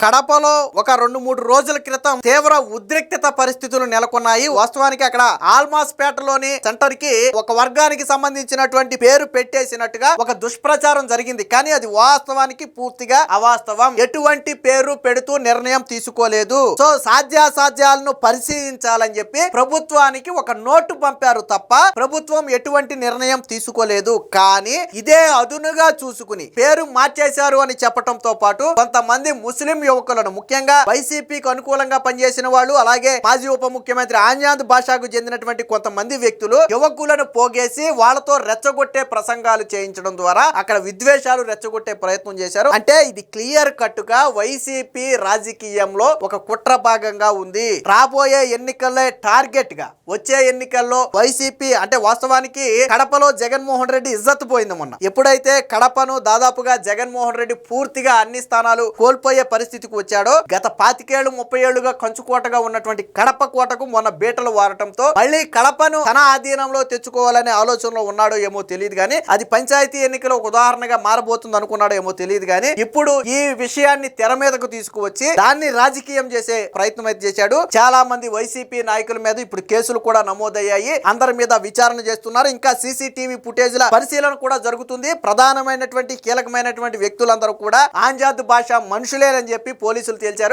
కడపలో ఒక 2-3 రోజుల క్రితం తీవ్ర ఉద్రిక్తత పరిస్థితులు నెలకొన్నాయి. వాస్తవానికి అక్కడ ఆల్మాస్ పేటలోని సెంటర్ కి ఒక వర్గానికి సంబంధించినటువంటి పేరు పెట్టేసినట్టుగా ఒక దుష్ప్రచారం జరిగింది. కానీ అది వాస్తవానికి పూర్తిగా అవాస్తవం. ఎటువంటి పేరు పెడుతూ నిర్ణయం తీసుకోలేదు. సో సాధ్యాసాధ్యాలను పరిశీలించాలని చెప్పి ప్రభుత్వానికి ఒక నోటు పంపారు తప్ప ప్రభుత్వం ఎటువంటి నిర్ణయం తీసుకోలేదు. కానీ ఇదే అదునుగా చూసుకుని పేరు మార్చేశారు అని చెప్పడంతో పాటు కొంతమంది ముస్లిం యువకులను, ముఖ్యంగా వైసీపీకి అనుకూలంగా పనిచేసిన వాళ్ళు, అలాగే మాజీ ఉప ముఖ్యమంత్రి ఆంజాద్ బాషాకు చెందినటువంటి కొంతమంది వ్యక్తులు యువకులను పోగేసి వాళ్ళతో రెచ్చగొట్టే ప్రసంగాలు చేయించడం ద్వారా అక్కడ విద్వేషాలు రెచ్చగొట్టే ప్రయత్నం చేశారు. అంటే ఇది క్లియర్ కట్ గా వైసీపీ రాజకీయంలో ఒక కుట్ర భాగంగా ఉంది. రాబోయే ఎన్నికలే టార్గెట్ గా, వచ్చే ఎన్నికల్లో వైసీపీ అంటే వాస్తవానికి కడపలో జగన్మోహన్ రెడ్డి ఇజ్జత్ పోయింది మొన్న. ఎప్పుడైతే కడపను దాదాపుగా జగన్మోహన్ రెడ్డి పూర్తిగా అన్ని స్థానాలు కోల్పోయే పరిస్థితికి వచ్చాడో, గత 25-30 ఏళ్లుగా కంచుకోటగా ఉన్నటువంటి కడప కోటకు మొన్న బీటలు వారటంతో మళ్ళీ కడపను తన ఆధీనంలో తెచ్చుకోవాలనే ఆలోచనలో ఉన్నాడో ఏమో తెలియదు కానీ, అది పంచాయతీ ఎన్నికలో ఒక ఉదాహరణగా మారబోతుంది అనుకున్నాడో ఏమో తెలియదు కానీ, ఇప్పుడు ఈ విషయాన్ని తెర మీదకు తీసుకువచ్చి దాన్ని రాజకీయం చేసే ప్రయత్నం అయితే చేశాడు. చాలా మంది వైసీపీ నాయకుల మీద ఇప్పుడు కేసులు కూడా నమోదయ్యాయి. అందరి మీద విచారణ చేస్తున్నారు. ఇంకా సీసీటీవీ ఫుటేజ్ల పరిశీలన కూడా జరుగుతుంది. ప్రధానమైనటువంటి కీలకమైనటువంటి వ్యక్తులందరూ కూడా ఆంజాద్ బాషా మనుషులేనని చెప్పి పోలీసులు తేల్చారు.